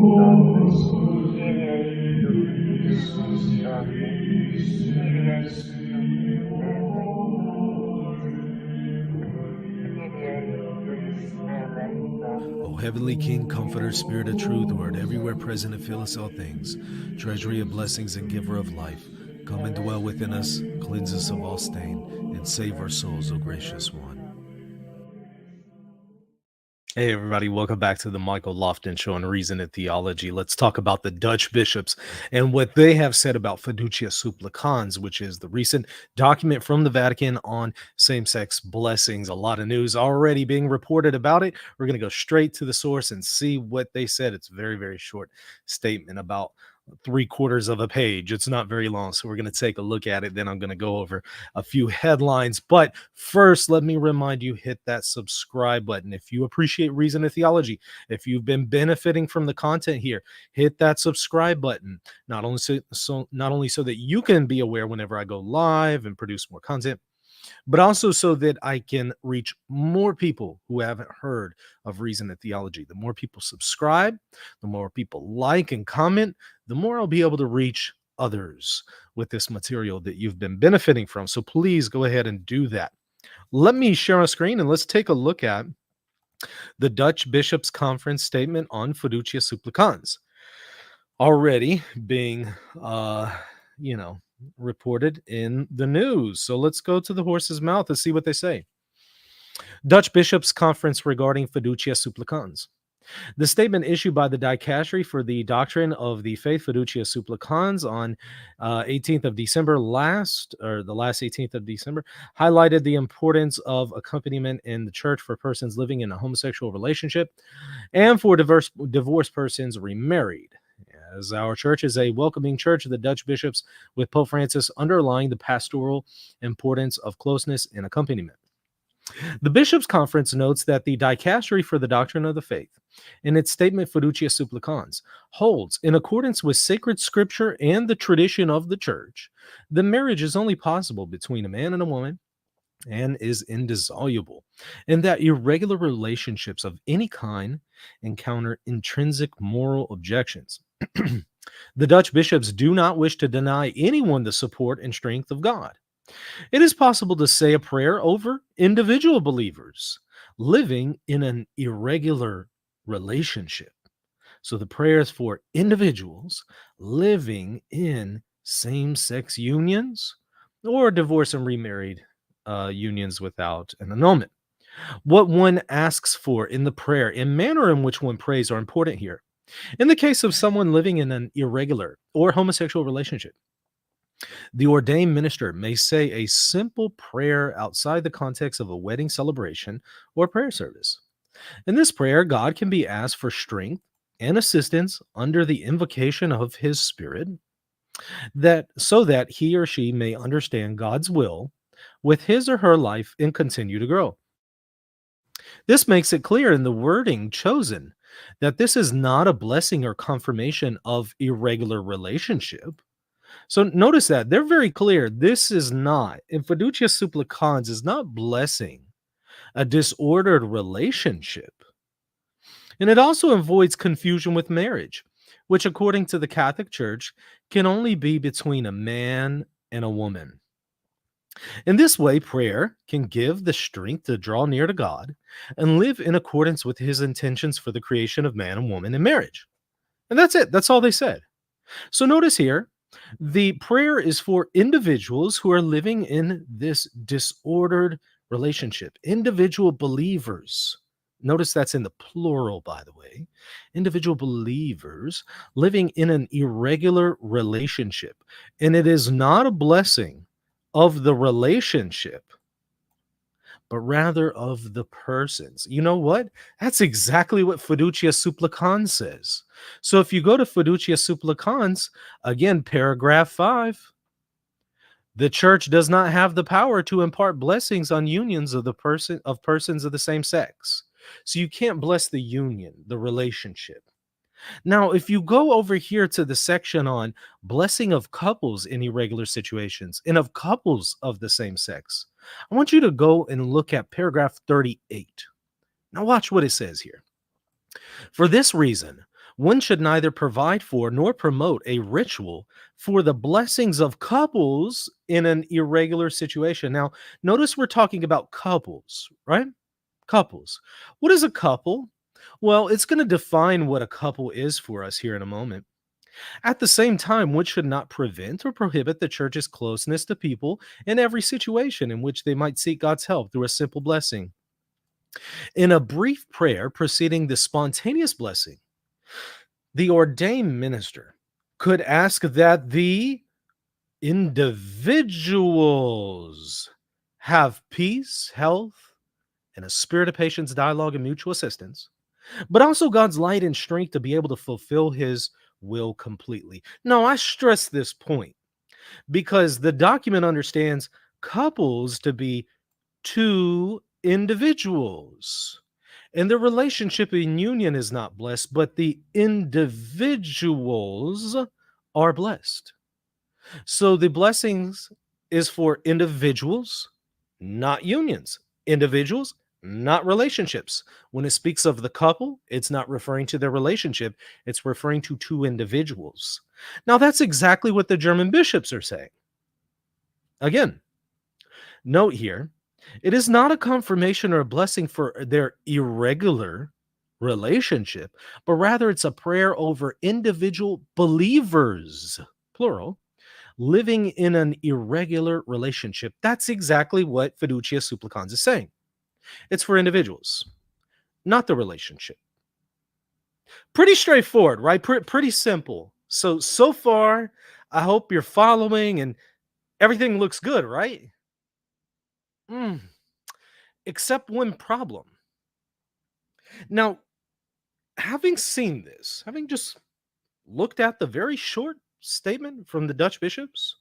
O heavenly King, Comforter, Spirit of truth, who art everywhere present and fillest all things, treasury of blessings and giver of life, come and dwell within us, cleanse us of all stain, and save our souls, O gracious one. Hey, everybody, welcome back to the Michael Lofton Show on Reason and Theology. Let's talk about the Dutch bishops and what they have said about Fiducia Supplicans, which is the recent document from the Vatican on same sex blessings. A lot of news already being reported about it. We're going to go straight to the source and see what they said. It's a very, very short statement, about 3/4 of a page. It's not very long, so we're going to take a look at it. Then I'm going to go over a few headlines. But first, let me remind you, hit that subscribe button. If you appreciate Reason and Theology, if you've been benefiting from the content here, hit that subscribe button. Not only so that you can be aware whenever I go live and produce more content, but also so that I can reach more people who haven't heard of Reason and Theology. The more people subscribe, the more people like and comment, the more I'll be able to reach others with this material that you've been benefiting from. So please go ahead and do that. Let me share on screen and let's take a look at the Dutch Bishops' Conference statement on Fiducia Supplicans, already being, reported in the news. So let's go to the horse's mouth and see what they say. Dutch Bishops' Conference regarding Fiducia Supplicans. The statement issued by the Dicastery for the Doctrine of the Faith, Fiducia Supplicans, on 18th of December the last 18th of December, highlighted the importance of accompaniment in the church for persons living in a homosexual relationship and for divorced persons remarried. As our church is a welcoming church, the Dutch bishops, with Pope Francis, underlying the pastoral importance of closeness and accompaniment. The Bishops' Conference notes that the Dicastery for the Doctrine of the Faith, in its statement Fiducia Supplicans, holds, in accordance with sacred scripture and the tradition of the church, the marriage is only possible between a man and a woman and is indissoluble, and that irregular relationships of any kind encounter intrinsic moral objections. The Dutch bishops do not wish to deny anyone the support and strength of God. It is possible to say a prayer over individual believers living in an irregular relationship. So the prayer is for individuals living in same-sex unions or divorce and remarried unions without an annulment. What one asks for in the prayer and manner in which one prays are important here. In the case of someone living in an irregular or homosexual relationship, the ordained minister may say a simple prayer outside the context of a wedding celebration or prayer service. In this prayer, God can be asked for strength and assistance under the invocation of his Spirit, so that he or she may understand God's will with his or her life and continue to grow. This makes it clear in the wording chosen that this is not a blessing or confirmation of irregular relationship. So notice that they're very clear. This is not, in Fiducia Supplicans, is not blessing a disordered relationship. And it also avoids confusion with marriage, which, according to the Catholic Church, can only be between a man and a woman. In this way, prayer can give the strength to draw near to God and live in accordance with his intentions for the creation of man and woman in marriage. And that's it. That's all they said. So notice here, the prayer is for individuals who are living in this disordered relationship, individual believers. Notice that's in the plural, by the way. Individual believers living in an irregular relationship. And it is not a blessing of the relationship, but rather of the persons. You know what? That's exactly what Fiducia Supplicans says. So if you go to Fiducia Supplicans, again, paragraph 5, the church does not have the power to impart blessings on unions of persons of the same sex. So you can't bless the union, the relationship. Now, if you go over here to the section on blessing of couples in irregular situations and of couples of the same sex, I want you to go and look at paragraph 38. Now watch what it says here. For this reason, One should neither provide for nor promote a ritual for the blessings of couples in an irregular situation. Now, notice we're talking about couples, right? Couples. What is a couple? Well, it's going to define what a couple is for us here in a moment. At the same time, one should not prevent or prohibit the church's closeness to people in every situation in which they might seek God's help through a simple blessing. In a brief prayer preceding the spontaneous blessing, the ordained minister could ask that the individuals have peace, health, and a spirit of patience, dialogue, and mutual assistance, but also God's light and strength to be able to fulfill his will completely. Now, I stress this point because the document understands couples to be two individuals. And the relationship in union is not blessed, but the individuals are blessed. So the blessings is for individuals, not unions. Individuals, not relationships. When it speaks of the couple, it's not referring to their relationship, it's referring to two individuals. Now, that's exactly what the German bishops are saying. Again, note here, it is not a confirmation or a blessing for their irregular relationship, but rather it's a prayer over individual believers, plural, living in an irregular relationship. That's exactly what Fiducia Supplicans is saying. It's for individuals, not the relationship. Pretty straightforward, right? Pretty simple. So far, I hope you're following and everything looks good, right? Mm, except one problem. Now, having seen this, having just looked at the very short statement from the Dutch bishops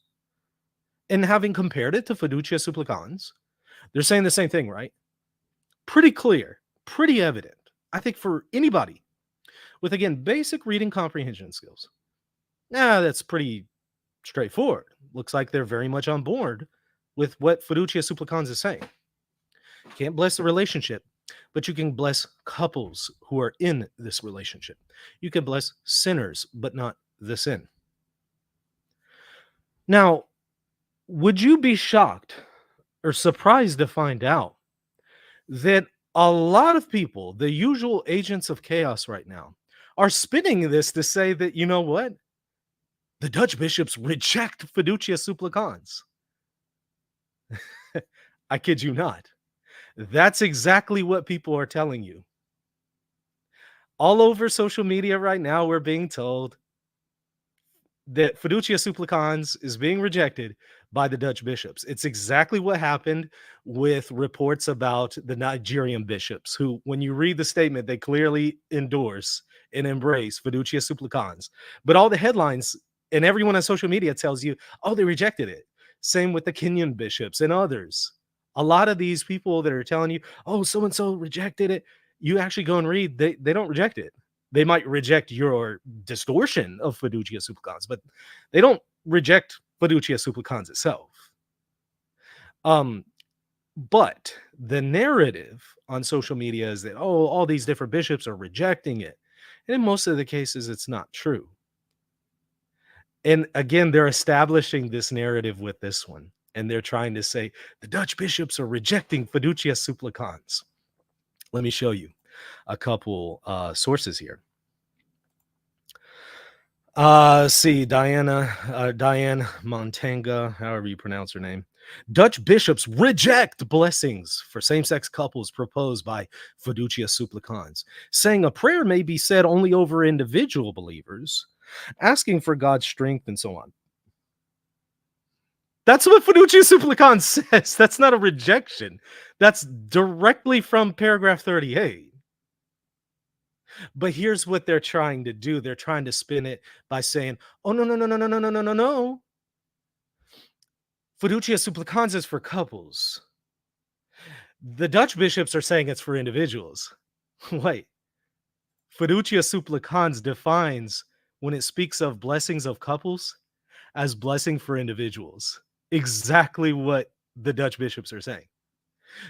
and having compared it to Fiducia Supplicans, they're saying the same thing, right? Pretty clear, pretty evident. I think for anybody with, again, basic reading comprehension skills, that's pretty straightforward. Looks like they're very much on board with what Fiducia Supplicans is saying. Can't bless the relationship, but you can bless couples who are in this relationship. You can bless sinners, but not the sin. Now, would you be shocked or surprised to find out that a lot of people, the usual agents of chaos right now, are spinning this to say that, you know what? The Dutch bishops reject Fiducia Supplicans. I kid you not. That's exactly what people are telling you. All over social media right now, we're being told that Fiducia Supplicans is being rejected by the Dutch bishops. It's exactly what happened with reports about the Nigerian bishops, who, when you read the statement, they clearly endorse and embrace Fiducia Supplicans. But all the headlines and everyone on social media tells you, oh, they rejected it. Same with the Kenyan bishops and others. A lot of these people that are telling you, oh, so-and-so rejected it, you actually go and read, they don't reject it. They might reject your distortion of Fiducia Supplicans, but they don't reject Fiducia Supplicans itself. But the narrative on social media is that, oh, all these different bishops are rejecting it. And in most of the cases, it's not true. And again, they're establishing this narrative with this one. And they're trying to say the Dutch bishops are rejecting Fiducia Supplicans. Let me show you a couple sources here. See, Diane Montanga, however you pronounce her name. Dutch bishops reject blessings for same-sex couples proposed by Fiducia Supplicans, saying a prayer may be said only over individual believers, asking for God's strength and so on. That's what Fiducia Supplicans says. That's not a rejection. That's directly from paragraph 38. But here's what they're trying to do. They're trying to spin it by saying, oh, no. Fiducia Supplicans is for couples. The Dutch bishops are saying it's for individuals. Wait. Fiducia Supplicans defines, when it speaks of blessings of couples, as blessing for individuals. Exactly what the Dutch bishops are saying.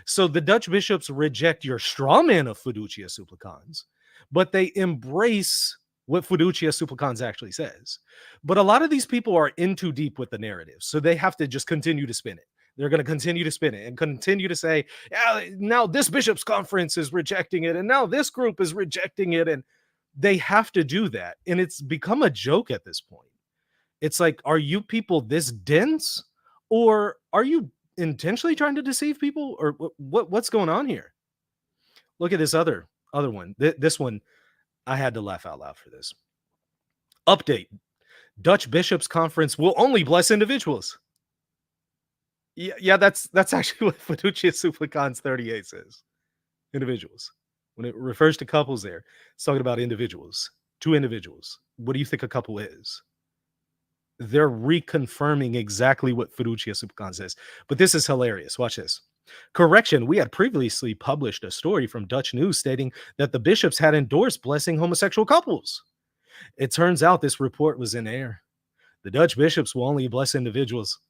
So the Dutch bishops reject your straw man of Fiducia Supplicans, but they embrace what Fiducia Supplicans actually says. But a lot of these people are in too deep with the narrative, so they have to just continue to spin it. They're going to continue to spin it and continue to say, yeah, now this bishop's conference is rejecting it, and now this group is rejecting it. And they have to do that. And it's become a joke at this point. It's like, are you people this dense? Or are you intentionally trying to deceive people? Or what's going on here? Look at this other one. This one, I had to laugh out loud for this. Update. Dutch Bishops' Conference will only bless individuals. Yeah, that's actually what Fiducia Supplicans 38 says. Individuals. When it refers to couples there, it's talking about individuals. Two individuals. What do you think a couple is? They're reconfirming exactly what Fiducia Supplicans says. But this is hilarious. Watch this. Correction, we had previously published a story from Dutch News stating that the bishops had endorsed blessing homosexual couples. It turns out this report was in error. The Dutch bishops will only bless individuals.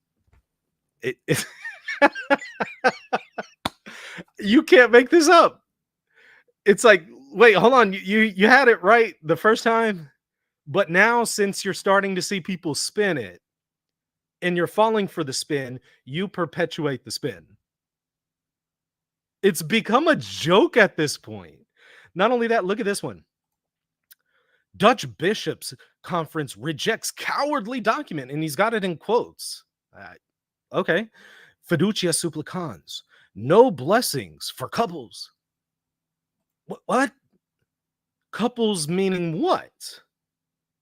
You can't make this up. It's like, wait, hold on. You had it right the first time, but now since you're starting to see people spin it and you're falling for the spin, you perpetuate the spin. It's become a joke at this point. Not only that, look at this one. Dutch Bishops Conference rejects cowardly document, and he's got it in quotes. Okay. Fiducia Supplicans. No blessings for couples. What? Couples meaning what?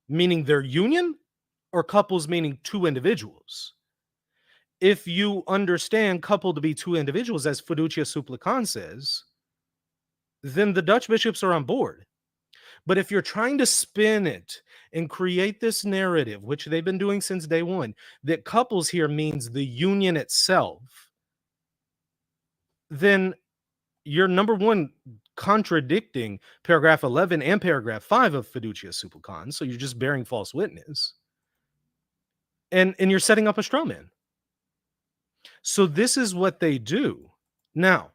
Meaning their union? Or couples meaning two individuals? If you understand couple to be two individuals, as Fiducia Supplicans says, then the Dutch bishops are on board. But if you're trying to spin it and create this narrative, which they've been doing since day one, that couples here means the union itself, then you're, number one, contradicting paragraph 11 and paragraph 5 of Fiducia Supplicans. So you're just bearing false witness. And you're setting up a straw man. So this is what they do. Now,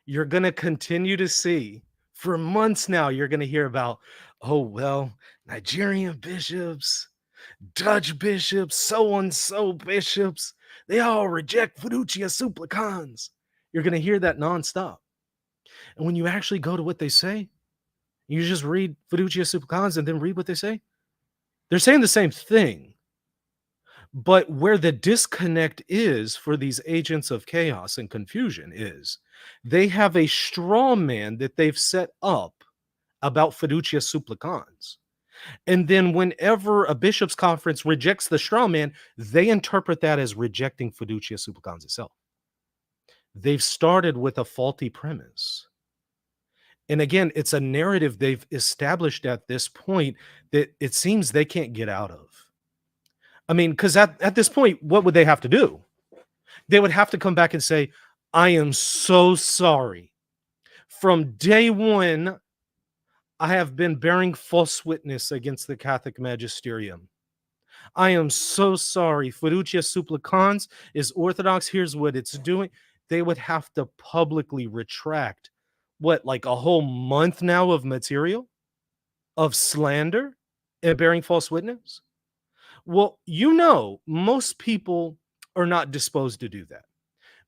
you're going to continue to see, for months now, you're going to hear about, oh, well, Nigerian bishops, Dutch bishops, so-and-so bishops, they all reject Fiducia Supplicans. You're going to hear that nonstop. And when you actually go to what they say, you just read Fiducia Supplicans and then read what they say. They're saying the same thing. But where the disconnect is for these agents of chaos and confusion is they have a straw man that they've set up about Fiducia Supplicans. And then whenever a bishop's conference rejects the straw man, they interpret that as rejecting Fiducia Supplicans itself. They've started with a faulty premise. And again, it's a narrative they've established at this point that it seems they can't get out of. I mean, because at this point, what would they have to do? They would have to come back and say, I am so sorry. From day one, I have been bearing false witness against the Catholic magisterium. I am so sorry. Fiducia Supplicans is orthodox. Here's what it's doing. They would have to publicly retract, like a whole month now of material, of slander and bearing false witness? Well, most people are not disposed to do that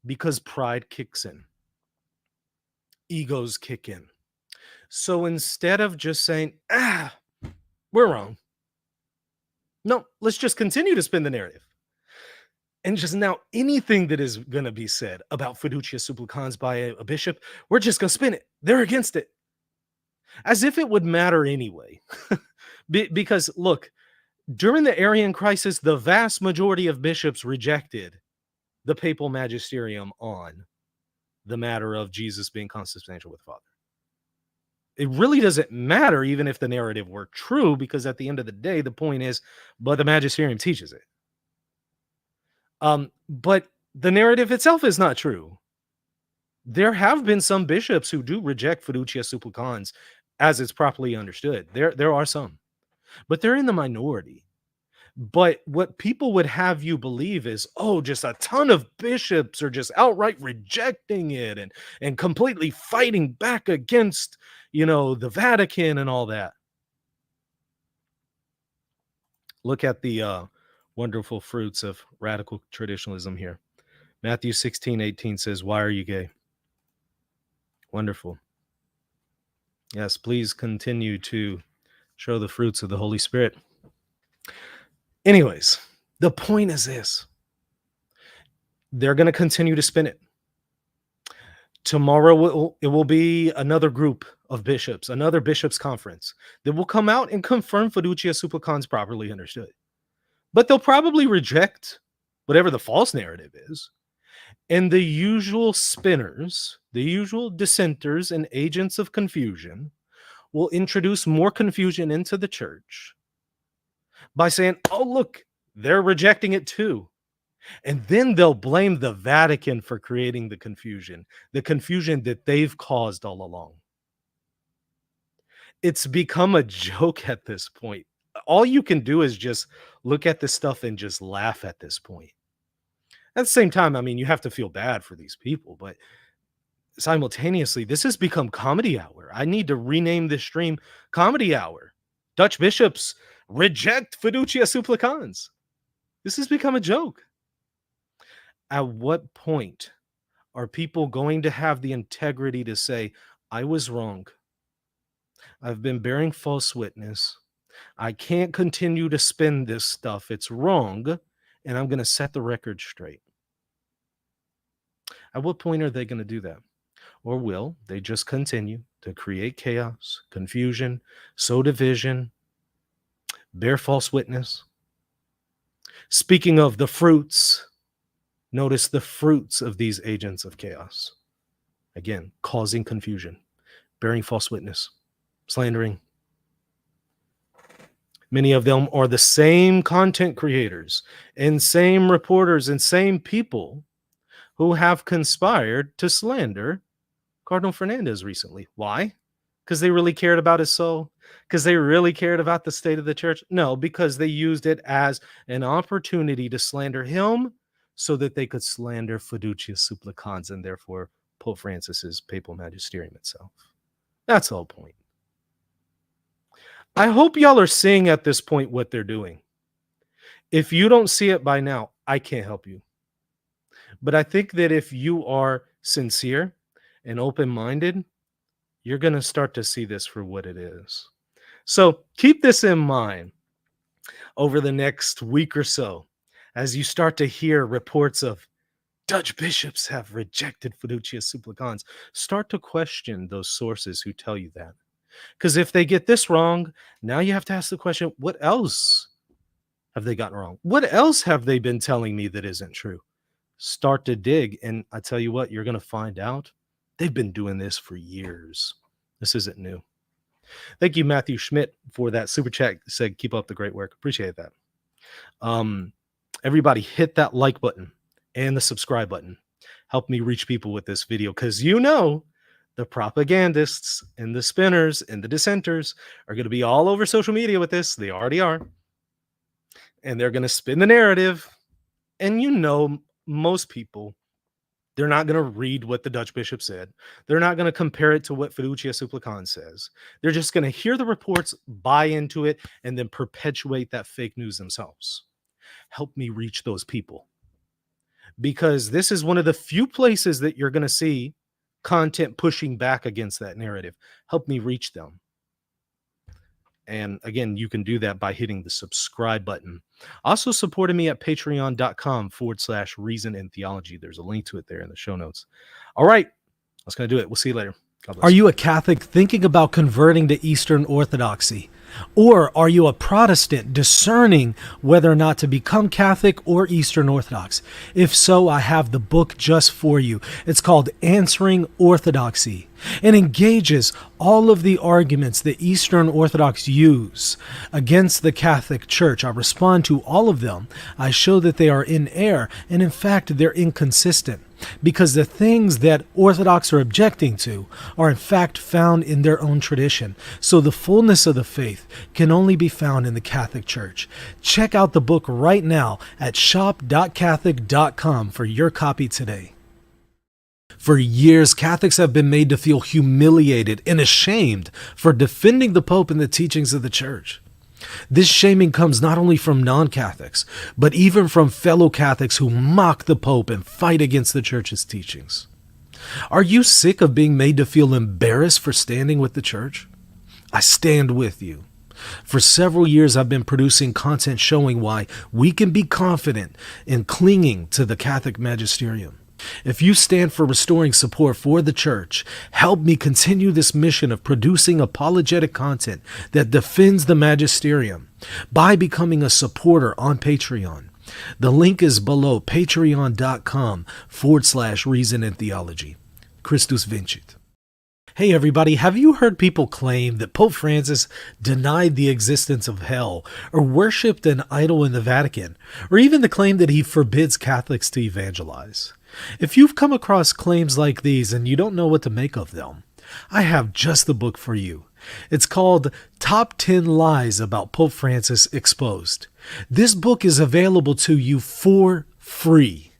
because pride kicks in. Egos kick in. So instead of just saying, we're wrong. No, let's just continue to spin the narrative. And just now, anything that is going to be said about Fiducia Supplicans by a bishop, we're just going to spin it. They're against it. As if it would matter anyway. Because, look, during the Arian crisis, the vast majority of bishops rejected the papal magisterium on the matter of Jesus being consubstantial with the Father. It really doesn't matter, even if the narrative were true, because at the end of the day, the point is, but the magisterium teaches it. But the narrative itself is not true. There have been some bishops who do reject Fiducia Supplicans as it's properly understood. There are some, but they're in the minority. But what people would have you believe is, just a ton of bishops are just outright rejecting it and completely fighting back against, the Vatican and all that. Look at the wonderful fruits of radical traditionalism here. Matthew 16:18 says, "Why are you gay?" Wonderful. Yes, please continue to show the fruits of the Holy Spirit. Anyways, the point is this. They're going to continue to spin it. Tomorrow it will be another group of bishops, another bishops' conference that will come out and confirm Fiducia Supplicans properly understood. But they'll probably reject whatever the false narrative is. And the usual spinners, the usual dissenters and agents of confusion will introduce more confusion into the church by saying, oh, look, they're rejecting it too. And then they'll blame the Vatican for creating the confusion that they've caused all along. It's become a joke at this point. All you can do is just look at this stuff and just laugh at this point. At the same time, I mean, you have to feel bad for these people, but simultaneously, this has become comedy hour. I need to rename this stream Comedy Hour. Dutch bishops reject Fiducia Supplicans. This has become a joke. At what point are people going to have the integrity to say, I was wrong. I've been bearing false witness. I can't continue to spin this stuff. It's wrong. And I'm going to set the record straight. At what point are they going to do that? Or will they just continue to create chaos, confusion, sow division, bear false witness? Speaking of the fruits, notice the fruits of these agents of chaos. Again, causing confusion, bearing false witness, slandering. Many of them are the same content creators and same reporters and same people who have conspired to slander Cardinal Fernandez recently. Why? Because they really cared about his soul? Because they really cared about the state of the church? No, because they used it as an opportunity to slander him so that they could slander Fiducia Supplicans and therefore Pope Francis's papal magisterium itself. That's the whole point. I hope y'all are seeing at this point what they're doing. If you don't see it by now, I can't help you. But I think that if you are sincere and open-minded, you're going to start to see this for what it is. So keep this in mind over the next week or so as you start to hear reports of Dutch bishops have rejected Fiducia Supplicans. Start to question those sources who tell you that. Because if they get this wrong, now you have to ask the question, what else have they gotten wrong? What else have they been telling me that isn't true? Start to dig, and I tell you what, you're going to find out they've been doing this for years. This isn't new. Thank you, Matthew Schmidt, for that super chat. Said, keep up the great work. Appreciate that. Everybody hit that like button and the subscribe button. Help me reach people with this video, because you know the propagandists and the spinners and the dissenters are going to be all over social media with this. They already are. And they're going to spin the narrative. And you know, most people, they're not going to read what the Dutch bishop said. They're not going to compare it to what Fiducia Supplicans says. They're just going to hear the reports, buy into it, and then perpetuate that fake news themselves. Help me reach those people. Because this is one of the few places that you're going to see content pushing back against that narrative. Help me reach them. And again, you can do that by hitting the subscribe button. Also supporting me at patreon.com/reason and theology. There's a link to it there in the show notes. All right, that's going to do it. We'll see you later. God bless. Are you a Catholic thinking about converting to Eastern Orthodoxy? Or are you a Protestant discerning whether or not to become Catholic or Eastern Orthodox? If so, I have the book just for you. It's called Answering Orthodoxy. It engages all of the arguments that Eastern Orthodox use against the Catholic Church. I respond to all of them. I show that they are in error, and in fact, they're inconsistent. Because the things that Orthodox are objecting to are in fact found in their own tradition. So the fullness of the faith can only be found in the Catholic Church. Check out the book right now at shop.catholic.com for your copy today. For years, Catholics have been made to feel humiliated and ashamed for defending the Pope and the teachings of the Church. This shaming comes not only from non-Catholics, but even from fellow Catholics who mock the Pope and fight against the Church's teachings. Are you sick of being made to feel embarrassed for standing with the Church? I stand with you. For several years, I've been producing content showing why we can be confident in clinging to the Catholic magisterium. If you stand for restoring support for the Church, help me continue this mission of producing apologetic content that defends the magisterium by becoming a supporter on Patreon. The link is below, patreon.com/reason and theology. Christus vincit. Hey everybody, have you heard people claim that Pope Francis denied the existence of hell or worshipped an idol in the Vatican, or even the claim that he forbids Catholics to evangelize? If you've come across claims like these and you don't know what to make of them, I have just the book for you. It's called Top 10 Lies About Pope Francis Exposed. This book is available to you for free.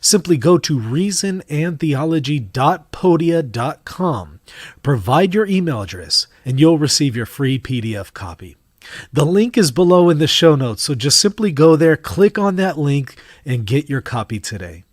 Simply go to reasonandtheology.podia.com, provide your email address, and you'll receive your free PDF copy. The link is below in the show notes, so just simply go there, click on that link, and get your copy today.